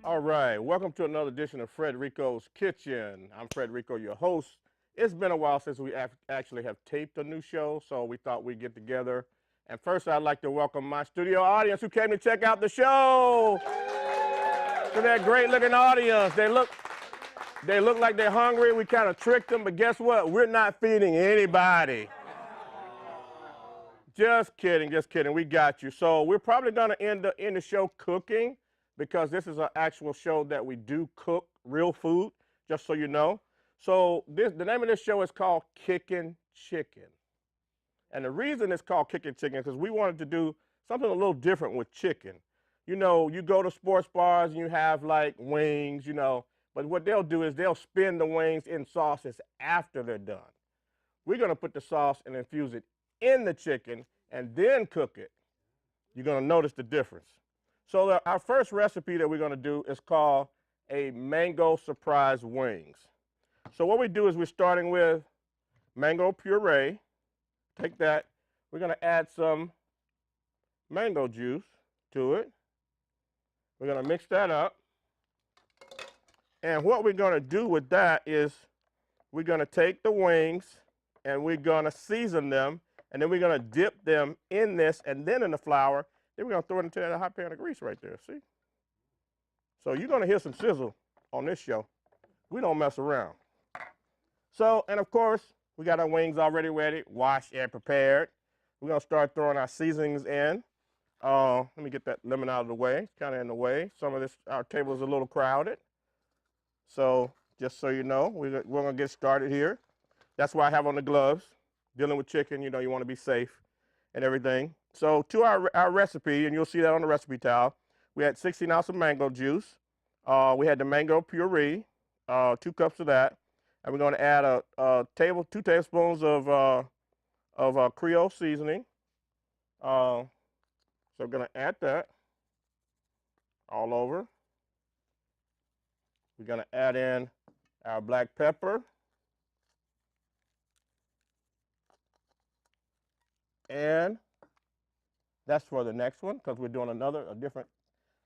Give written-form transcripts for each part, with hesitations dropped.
All right, welcome to another edition of Fredricos Kitchen. I'm Fredrico, your host. It's been a while since we actually have taped a new show, so we thought we'd get together. And first, I'd like to welcome my studio audience who came to check out the show. To that great-looking audience. They look like they're hungry. We kind of tricked them, but guess what? We're not feeding anybody. Just kidding, just kidding. We got you. So we're probably going to end the show cooking, because this is an actual show that we do cook real food, just so you know. So the name of this show is called Kikin Chicken. And the reason it's called Kikin Chicken is because we wanted to do something a little different with chicken. You know, you go to sports bars and you have like wings, you know, but what they'll do is they'll spin the wings in sauces after they're done. We're going to put the sauce and infuse it in the chicken and then cook it. You're going to notice the difference. So our first recipe that we're going to do is called a mango surprise wings. So what we do is we're starting with mango puree. Take that. We're going to add some mango juice to it. We're going to mix that up. And what we're going to do with that is we're going to take the wings and we're going to season them, and then we're going to dip them in this and then in the flour. Then we're going to throw it into that hot pan of grease right there, see? So you're going to hear some sizzle on this show. We don't mess around. So, and of course, we got our wings already ready, washed and prepared. We're going to start throwing our seasonings in. Let me get that lemon out of the way. It's kind of in the way. Some of this, our table is a little crowded. So just so you know, we're going to get started here. That's why I have on the gloves. Dealing with chicken, you know, you want to be safe and everything. So to our recipe, and you'll see that on the recipe towel, we had 16 ounces of mango juice. We had the mango puree, 2 cups of that. And we're going to add 2 tablespoons of Creole seasoning. So we're going to add that all over. We're going to add in our black pepper. And that's for the next one, because we're doing a different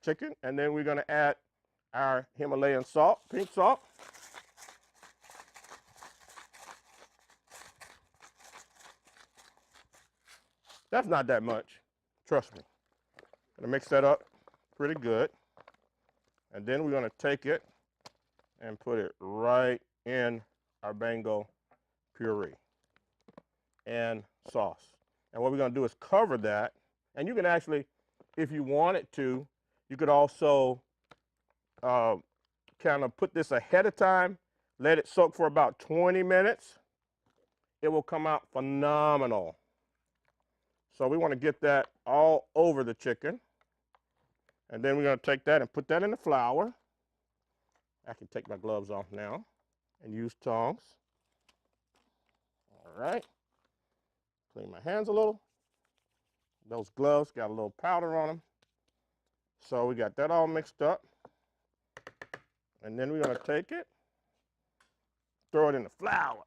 chicken. And then we're going to add our Himalayan salt, pink salt. That's not that much, trust me. Gonna mix that up pretty good. And then we're gonna take it and put it right in our mango puree and sauce. And what we're gonna do is cover that. And you can actually, if you wanted to, you could also kind of put this ahead of time, let it soak for about 20 minutes. It will come out phenomenal. So we want to get that all over the chicken. And then we're going to take that and put that in the flour. I can take my gloves off now and use tongs. All right. Clean my hands a little. Those gloves got a little powder on them. So we got that all mixed up. And then we're going to take it, throw it in the flour.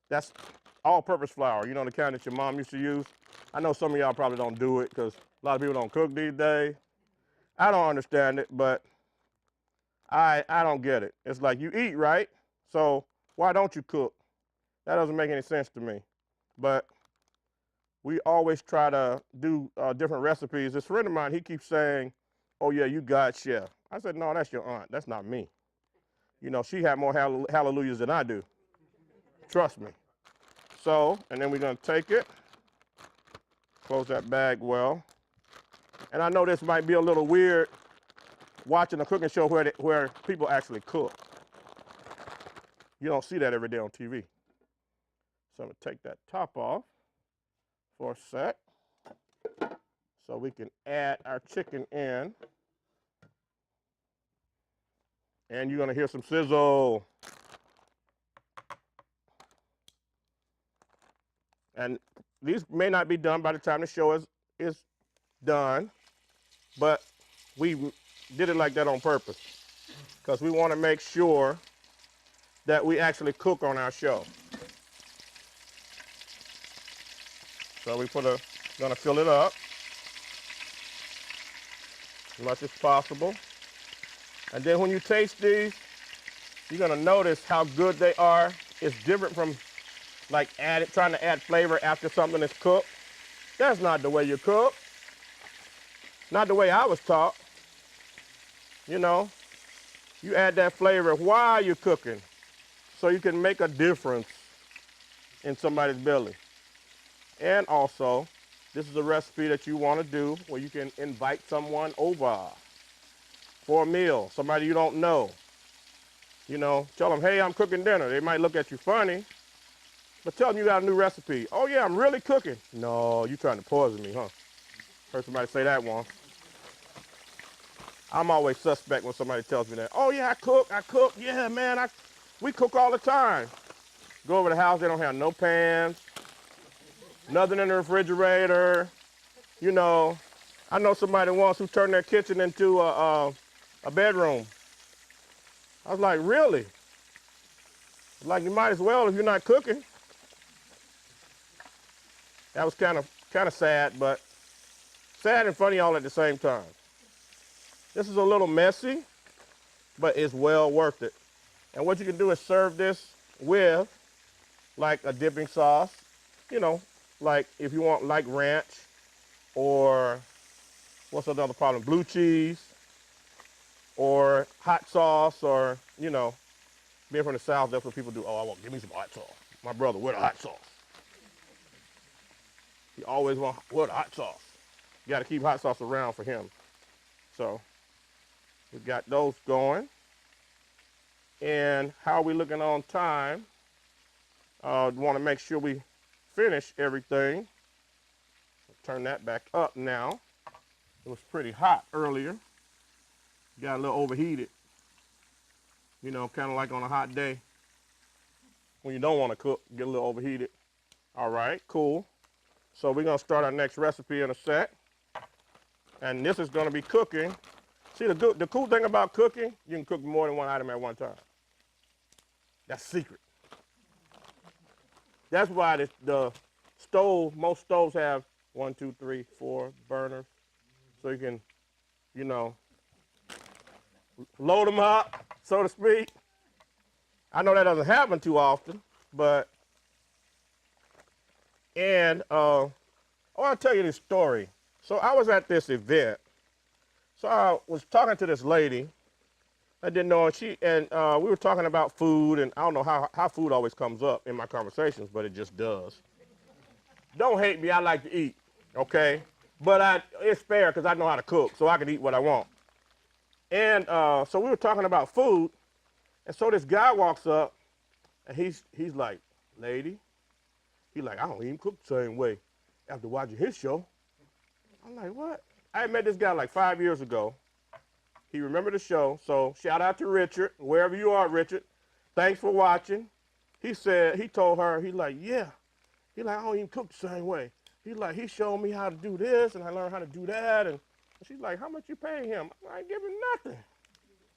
That's all-purpose flour, you know, the kind that your mom used to use. I know some of y'all probably don't do it because a lot of people don't cook these days. I don't understand it, but I don't get it. It's like you eat, right? So why don't you cook? That doesn't make any sense to me. But we always try to do different recipes. This friend of mine, he keeps saying, oh yeah, you God chef. I said, no, that's your aunt. That's not me. You know, she had more hallelujahs than I do. Trust me. So, and then we're going to take it, close that bag well. And I know this might be a little weird watching a cooking show where people actually cook. You don't see that every day on TV. So I'm going to take that top off for a sec. So we can add our chicken in. And you're going to hear some sizzle. And these may not be done by the time the show is done, but we did it like that on purpose because we want to make sure that we actually cook on our show. So we gonna fill it up as much as possible. And then when you taste these, you're gonna notice how good they are. It's different from like trying to add flavor after something is cooked. That's not the way you cook. Not the way I was taught. You know, you add that flavor while you're cooking so you can make a difference in somebody's belly. And also, this is a recipe that you want to do where you can invite someone over for a meal, somebody you don't know. You know, tell them, hey, I'm cooking dinner. They might look at you funny, but tell them you got a new recipe. Oh, yeah, I'm really cooking. No, you trying to poison me, huh? Heard somebody say that once. I'm always suspect when somebody tells me that. Oh, yeah, I cook. Yeah, man, we cook all the time. Go over to the house, they don't have no pans, nothing in the refrigerator. You know, I know somebody once who turned their kitchen into a bedroom. I was like, really? Like, you might as well if you're not cooking. That was kind of sad, but sad and funny all at the same time. This is a little messy, but it's well worth it. And what you can do is serve this with like a dipping sauce, you know, like if you want like ranch or what's another problem, blue cheese or hot sauce, or, you know, being from the South, that's what people do. Oh, give me some hot sauce. My brother, where the hot sauce? He always wants, where the hot sauce? You got to keep hot sauce around for him. So we got those going. And how are we looking on time? Want to make sure we finish everything. Turn that back up now. It was pretty hot earlier. Got a little overheated. You know, kind of like on a hot day. When you don't want to cook, get a little overheated. All right, cool. So we're going to start our next recipe in a sec. And this is going to be cooking. See, the cool thing about cooking, you can cook more than one item at one time. That's secret. That's why the stove, most stoves have 1, 2, 3, 4 burners. So you can, you know, load them up, so to speak. I know that doesn't happen too often, but, and I want to tell you this story. So I was at this event. So I was talking to this lady. I didn't know, and we were talking about food, and I don't know how food always comes up in my conversations, but it just does. Don't hate me, I like to eat, okay? But it's fair because I know how to cook, so I can eat what I want. And so we were talking about food, and so this guy walks up, and he's like, lady, he's like, I don't even cook the same way after watching his show. I'm like, what? I had met this guy like 5 years ago. He remembered the show, so shout out to Richard, wherever you are, Richard. Thanks for watching. He told her, he's like, yeah. He's like, I don't even cook the same way. He's like, he showed me how to do this, and I learned how to do that. And she's like, how much you pay him? I ain't giving nothing.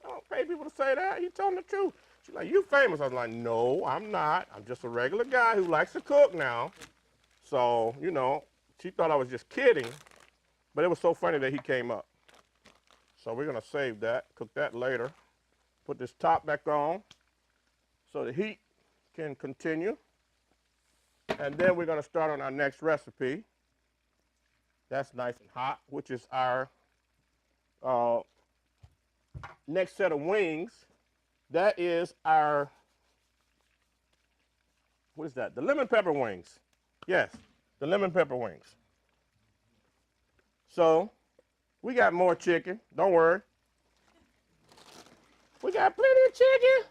I don't pay people to say that. He told me the truth. She's like, you famous. I was like, no, I'm not. I'm just a regular guy who likes to cook now. So, you know, she thought I was just kidding, but it was so funny that he came up. So we're going to save that, cook that later. Put this top back on so the heat can continue. And then we're going to start on our next recipe. That's nice and hot, which is our next set of wings. That is our, what is that? The lemon pepper wings. Yes, the lemon pepper wings. So we got more chicken. Don't worry. We got plenty of chicken.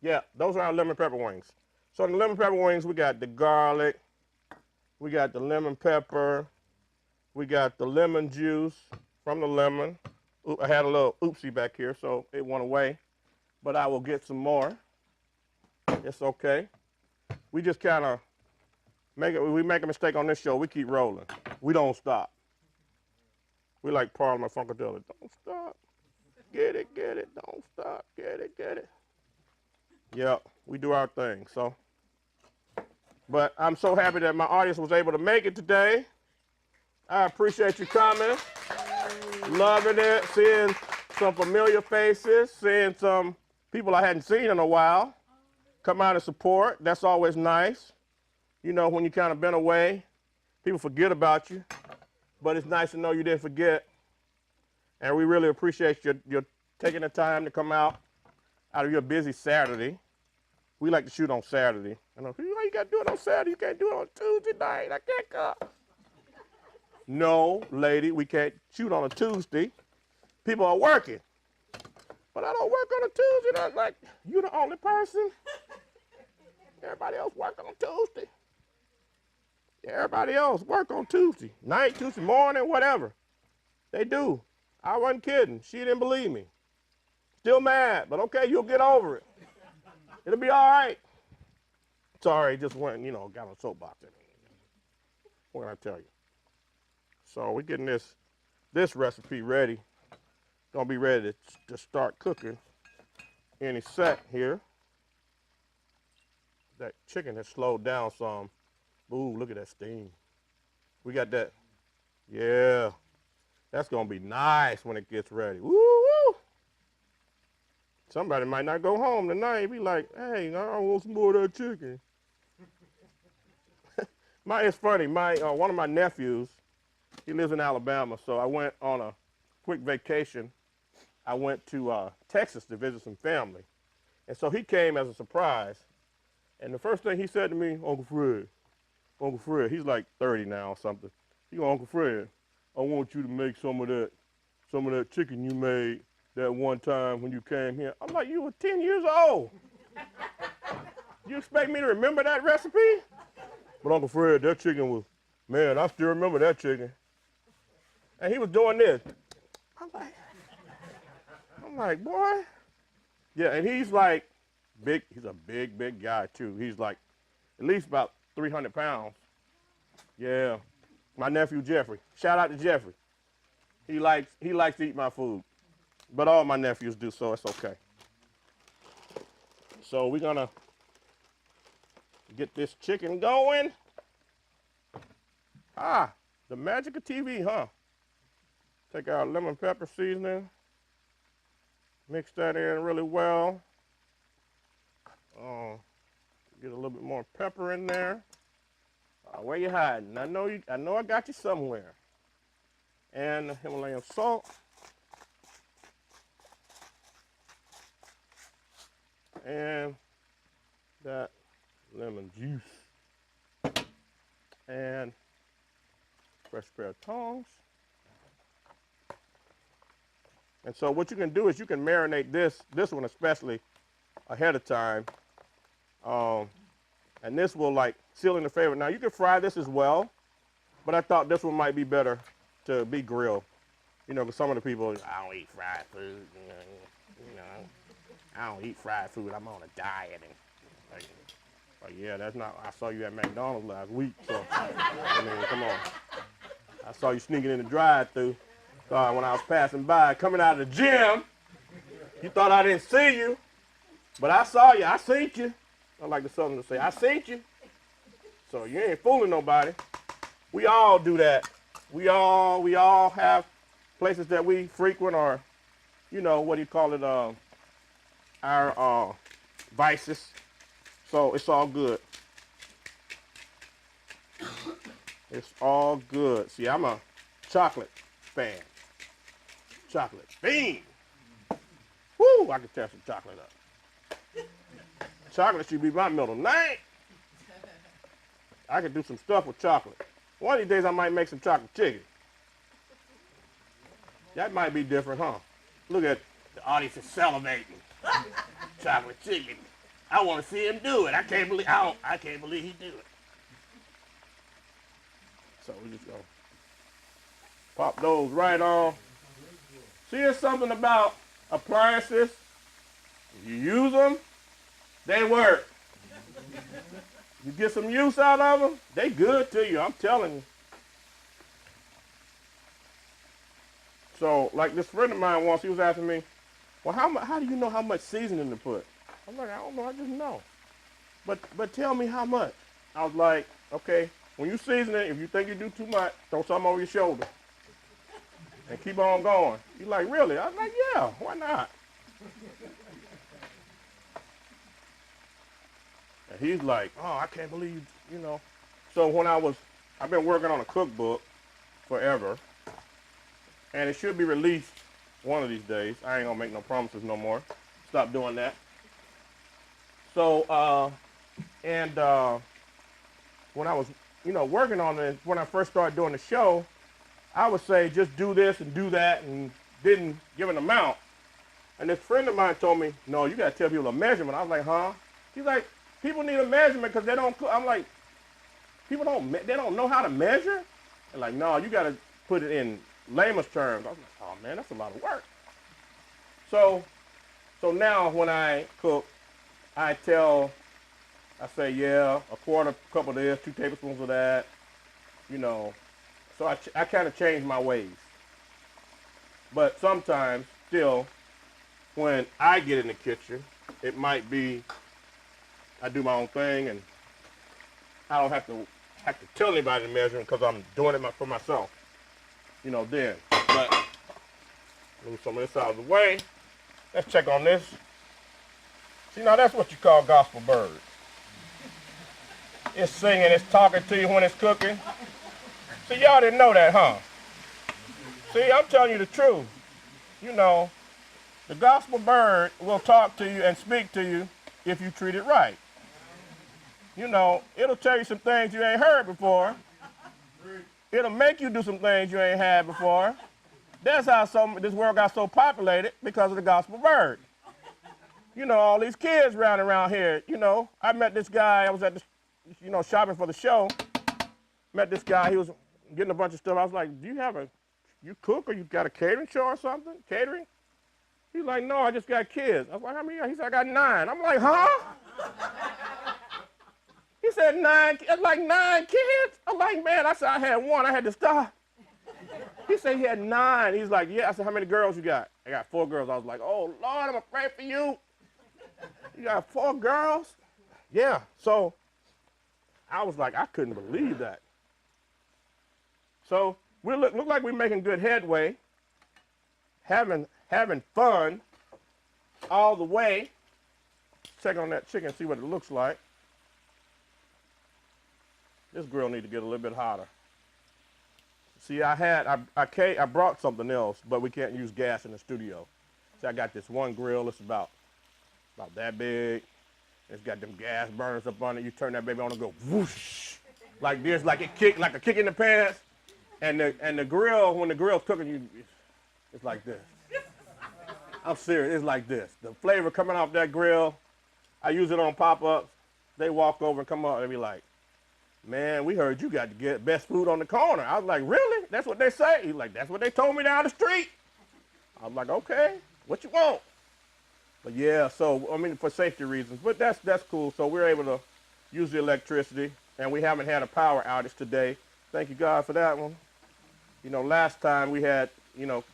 Yeah, those are our lemon pepper wings. So in the lemon pepper wings, we got the garlic. We got the lemon pepper. We got the lemon juice from the lemon. Ooh, I had a little oopsie back here, so it went away. But I will get some more. It's okay. We just kind of we make a mistake on this show, we keep rolling. We don't stop. We like Parliament Funkadelic. Don't stop. Get it, don't stop. Get it. Yeah, we do our thing, so. But I'm so happy that my audience was able to make it today. I appreciate you coming. Loving it, seeing some familiar faces, seeing some people I hadn't seen in a while come out and support. That's always nice. You know, when you kind of been away, people forget about you. But it's nice to know you didn't forget. And we really appreciate your taking the time to come out of your busy Saturday. We like to shoot on Saturday. I know, you got to do it on Saturday. You can't do it on Tuesday night. I can't come. No, lady, we can't shoot on a Tuesday. People are working. But I don't work on a Tuesday. That's like, you the only person. Everybody else work on Tuesday. Everybody else work on Tuesday night, Tuesday morning, whatever. They do. I wasn't kidding. She didn't believe me. Still mad, but okay, you'll get over it. It'll be all right. Sorry, just went, got on a soapbox. What can I tell you? So we're getting this recipe ready. Gonna be ready to start cooking any sec here. That chicken has slowed down some. Ooh, look at that steam. We got that. Yeah. That's going to be nice when it gets ready. Woo, woo. Somebody might not go home tonight. Be like, hey, I want some more of that chicken. It's funny. One of my nephews, he lives in Alabama, so I went on a quick vacation. I went to Texas to visit some family. And so he came as a surprise. And the first thing he said to me, Uncle Fred, he's like 30 now or something. He goes, Uncle Fred, I want you to make some of that chicken you made that one time when you came here. I'm like, you were 10 years old. You expect me to remember that recipe? But Uncle Fred, that chicken was, man, I still remember that chicken. And he was doing this. I'm like, boy. Yeah, and he's like big. He's a big guy too. He's like at least about 300 pounds. Yeah. My nephew Jeffrey. Shout out to Jeffrey. He likes to eat my food. But all my nephews do, so it's okay. So we're gonna get this chicken going. The magic of TV, huh? Take our lemon pepper seasoning. Mix that in really well. Get a little bit more pepper in there. Where you hiding? I know I got you somewhere. And the Himalayan salt. And that lemon juice. And fresh pair of tongs. And so what you can do is you can marinate this one especially ahead of time. And this will like seal in the flavor. Now you can fry this as well, but I thought this one might be better to be grilled. Because some of the people, I don't eat fried food. I don't eat fried food. I'm on a diet. And yeah, that's not. I saw you at McDonald's last week, so come on. I saw you sneaking in the drive-thru. When I was passing by, coming out of the gym. You thought I didn't see you, but I saw you. I seen you. I like the Southerners to say, I seen you. So you ain't fooling nobody. We all do that. We all have places that we frequent, or, what do you call it? Our vices. So it's all good. It's all good. See, I'm a chocolate fan. Chocolate fiend. Woo! I can tear some chocolate up. Chocolate should be my middle name. I could do some stuff with chocolate. One of these days I might make some chocolate chicken. That might be different, huh? Look at the audience is salivating. Chocolate chicken. I want to see him do it. I can't believe he do it. So we just go Pop those right on. See, there's something about appliances. You use them, they work. You get some use out of them, they good to you, I'm telling you. So, like this friend of mine once, he was asking me, well, how do you know how much seasoning to put? I'm like, I don't know, I just know. But tell me how much. I was like, okay, when you season it, if you think you do too much, throw something over your shoulder. And keep on going. He's like, really? I was like, yeah, why not? And he's like, oh, I can't believe, you know. So I've been working on a cookbook forever, and it should be released one of these days. I ain't gonna make no promises no more. Stop doing that. So, when I was, working on it, when I first started doing the show, I would say just do this and do that and didn't give an amount. And this friend of mine told me, no, you got to tell people a measurement. I was like, huh? He's like, people need a measurement because they don't cook. I'm like, they don't know how to measure? They're like, no, you got to put it in layman's terms. I was like, oh, man, that's a lot of work. So now when I cook, I say, yeah, a quarter cup of this, 2 tablespoons of that, So I kind of change my ways. But sometimes, still, when I get in the kitchen, it might be I do my own thing and I don't have to tell anybody to measure because I'm doing it for myself. Then. But move some of this out of the way. Let's check on this. See, now that's what you call gospel birds. It's singing, it's talking to you when it's cooking. See, y'all didn't know that, huh? See, I'm telling you the truth. The gospel bird will talk to you and speak to you if you treat it right. It'll tell you some things you ain't heard before. It'll make you do some things you ain't had before. That's how this world got so populated, because of the gospel bird. All these kids around here, I met this guy, I was at the, shopping for the show. Met this guy, he was getting a bunch of stuff. I was like, do you cook or you got a catering show or something? Catering? He's like, no, I just got kids. I was like, how many? He said, I got 9. I'm like, huh? He said 9, like 9 kids? I'm like, man, I said I had 1, I had to stop. He said he had 9. He's like, yeah. I said, how many girls you got? I got 4 girls. I was like, oh, Lord, I'm afraid for you. You got 4 girls? Yeah. So I was like, I couldn't believe that. So we look like we're making good headway, having fun all the way. Check on that chicken, see what it looks like. This grill needs to get a little bit hotter. See, I brought something else, but we can't use gas in the studio. See, I got this one grill. It's about that big. It's got them gas burners up on it. You turn that baby on and go whoosh, like this, like a kick in the pants. And the grill, when the grill's cooking, it's like this. I'm serious, it's like this. The flavor coming off that grill, I use it on pop-ups. They walk over and come up and be like, man, we heard you got to get best food on the corner. I was like, really? That's what they say? He's like, that's what they told me down the street. I was like, okay, what you want? But yeah, so, for safety reasons. But that's cool. So we're able to use the electricity, and we haven't had a power outage today. Thank you, God, for that one. Last time we had,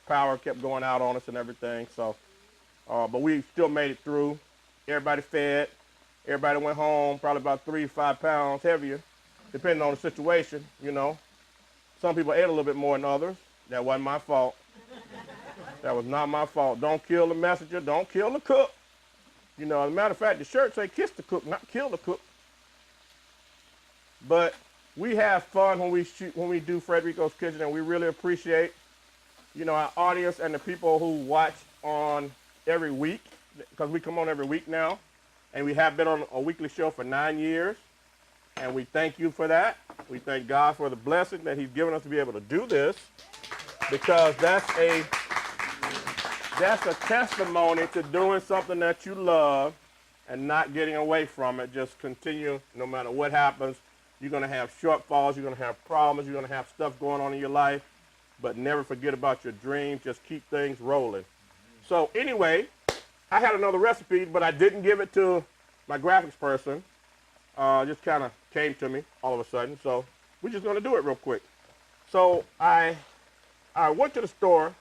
power kept going out on us and everything. So, but we still made it through. Everybody fed. Everybody went home, probably about 3 to 5 pounds heavier, depending on the situation, Some people ate a little bit more than others. That wasn't my fault. That was not my fault. Don't kill the messenger. Don't kill the cook. As a matter of fact, the shirt say kiss the cook, not kill the cook. But we have fun when we do Fredricos Kitchen, and we really appreciate, our audience and the people who watch on every week, because we come on every week now, and we have been on a weekly show for 9 years, and we thank you for that. We thank God for the blessing that He's given us to be able to do this, because that's a testimony to doing something that you love and not getting away from it. Just continue, no matter what happens. You're going to have shortfalls. You're going to have problems. You're going to have stuff going on in your life. but never forget about your dreams. Just keep things rolling. So anyway, I had another recipe, but I didn't give it to my graphics person. Just kind of came to me all of a sudden. So we're just going to do it real quick. So I went to the store.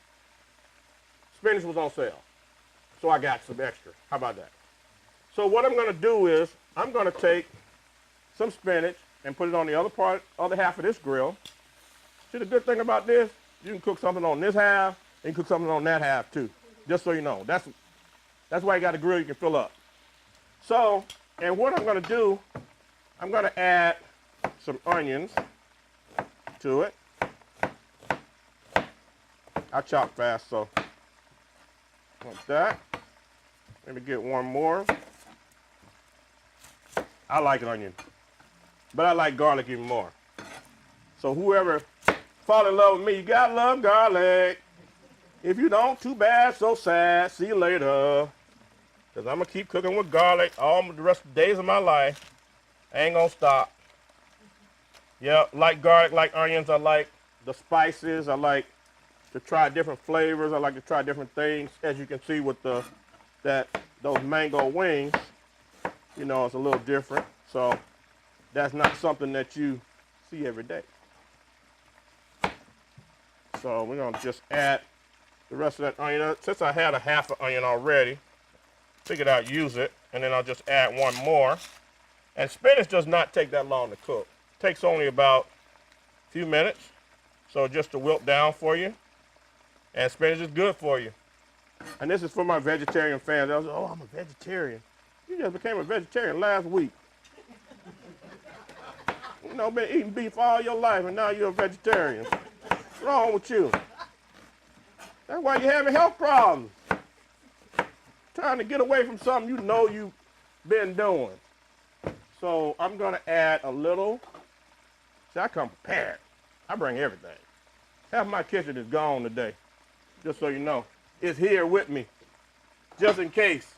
Spinach was on sale. So I got some extra. How about that? So what I'm going to do is I'm going to take some spinach and put it on the other half of this grill. See, the good thing about this, you can cook something on this half, and you can cook something on that half too. Just so you know. That's why you got a grill you can fill up. So, and what I'm going to do, I'm going to add some onions to it. I chop fast, so like that. Maybe get one more. I like onion, but I like garlic even more. So whoever fall in love with me, you gotta love garlic. If you don't, too bad, so sad. See you later. Because I'm going to keep cooking with garlic all the rest of the days of my life. I ain't going to stop. Yeah, like garlic, like onions. I like the spices. I like to try different flavors. I like to try different things. As you can see with those mango wings, you know, it's a little different. So that's not something that you see every day. So we're going to just add the rest of that onion. Since I had a half an onion already, figured I'd use it, and then I'll just add one more. And spinach does not take that long to cook. It takes only about a few minutes. So just to wilt down for you. And spinach is good for you. And this is for my vegetarian fans. I was like, oh, I'm a vegetarian. You just became a vegetarian last week. You know, been eating beef all your life, and now you're a vegetarian. What's wrong with you? That's why you're having health problems. Trying to get away from something you know you've been doing. So I'm going to add a little. See, I come prepared. I bring everything. Half my kitchen is gone today. Just so you know. It's here with me. Just in case.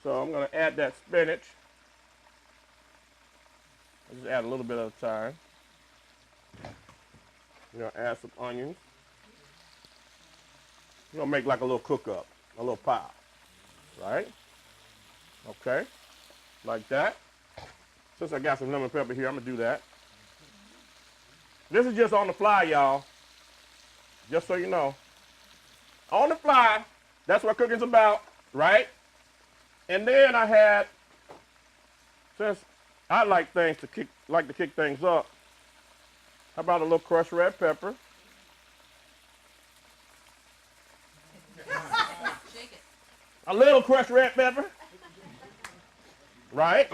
So I'm going to add that spinach. I'll just add a little bit at a time. I'm going to add some onions. I'm going to make like a little cook-up, a little pie. Right? Okay. Like that. Since I got some lemon pepper here, I'm going to do that. This is just on the fly, y'all. Just so you know. On the fly. That's what cooking's about, right? And then I had, since I like things to kick things up, how about a little crushed red pepper? Shake it. A little crushed red pepper. Right?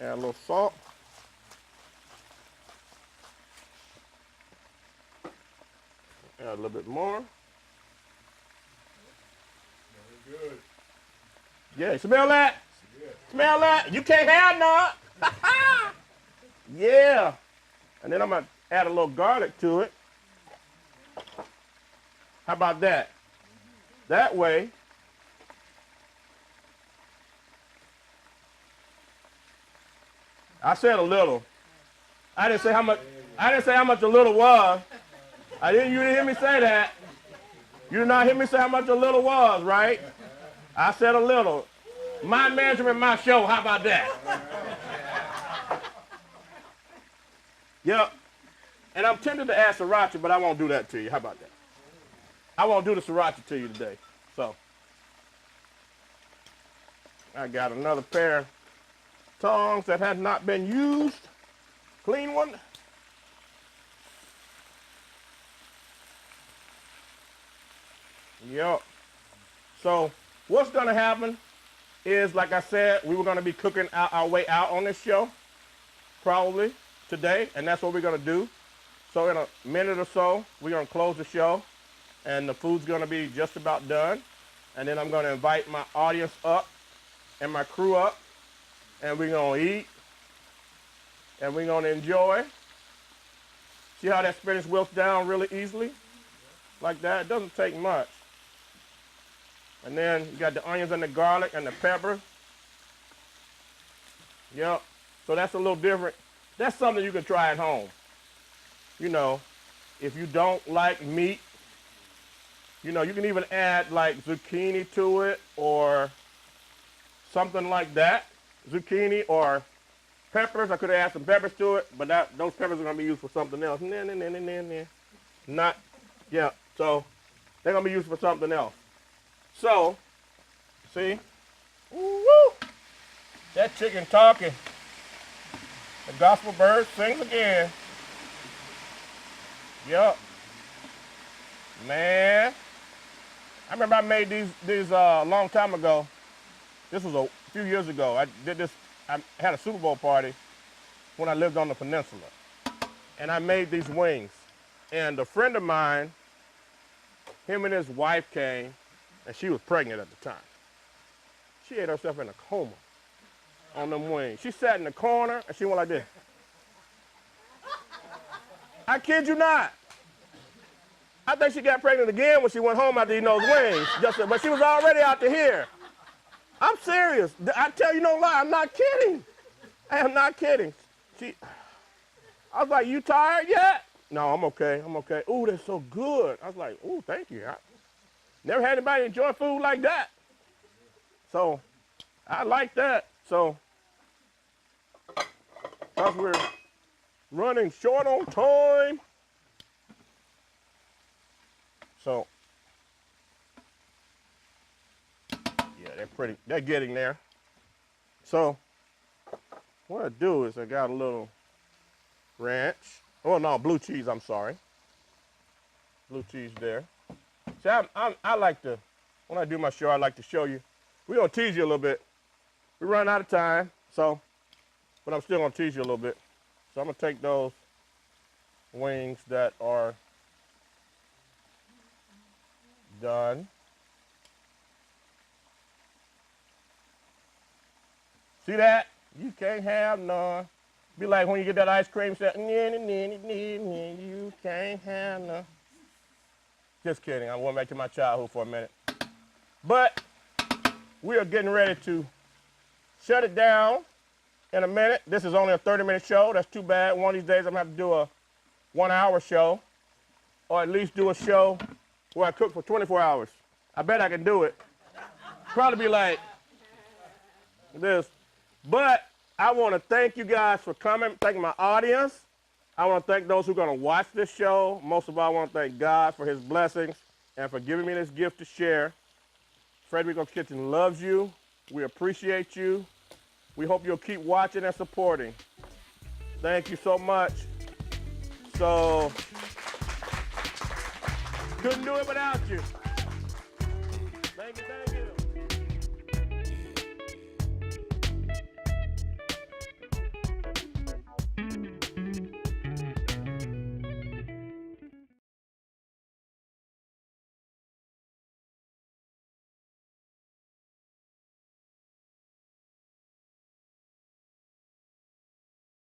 Add a little salt. Add a little bit more. Very good. Yeah, smell that? Yeah. Smell that? You can't have none. Yeah. And then I'm going to add a little garlic to it. How about that? That way, I said a little. I didn't say how much. I didn't say how much a little was. You didn't hear me say that. You did not hear me say how much a little was, right? I said a little. My measurement, my show. How about that? Yep. And I'm tempted to add sriracha, but I won't do that to you. How about that? I won't do the sriracha to you today. So I got another pair of tongs that has not been used. Clean one. Yep. So what's going to happen is, like I said, we were going to be cooking our way out on this show, probably today, and that's what we're going to do. So in a minute or so, we're going to close the show, and the food's going to be just about done. And then I'm going to invite my audience up and my crew up, and we're going to eat, and we're going to enjoy. See how that spinach wilts down really easily? Like that. It doesn't take much. And then you got the onions and the garlic and the pepper. Yep. So that's a little different. That's something you can try at home. you know, if you don't like meat, you know, you can even add like zucchini to it or something like that. Zucchini or peppers. I could have added some peppers to it, but those peppers are going to be used for something else. Not, yeah, so they're going to be used for something else. So, see, woo, that chicken talking. The gospel bird sings again. Yup. Man, I remember I made these a long time ago. This was a few years ago. I did this. I had a Super Bowl party when I lived on the peninsula, and I made these wings. And a friend of mine, him and his wife came, and she was pregnant at the time. She ate herself in a coma on them wings. She sat in the corner, and she went like this. I kid you not. I think she got pregnant again when she went home after eating those wings. But she was already out to here. I'm serious. I tell you no lie. I'm not kidding. I am not kidding. I was like, you tired yet? No, I'm okay. I'm okay. Ooh, they're so good. I was like, ooh, thank you. I never had anybody enjoy food like that. So I like that. So because we're running short on time. So yeah, they're getting there. So what I do is I got a little ranch. Oh no, blue cheese, I'm sorry. Blue cheese there. See, I like to, when I do my show, I like to show you. We're gonna tease you a little bit. We run out of time, so, but I'm still gonna tease you a little bit. So I'm gonna take those wings that are done. See that? You can't have none. Be like when you get that ice cream set, you can't have none. Just kidding, I went back to my childhood for a minute. But we are getting ready to shut it down in a minute. This is only a 30-minute show. That's too bad. One of these days I'm gonna have to do a 1-hour show, or at least do a show where I cook for 24 hours. I bet I can do it. Probably be like this. But I want to thank you guys for coming, thank my audience. I want to thank those who are going to watch this show. Most of all, I want to thank God for his blessings and for giving me this gift to share. Fredricos Kitchen loves you. We appreciate you. We hope you'll keep watching and supporting. Thank you so much. So, couldn't do it without you. Thank you.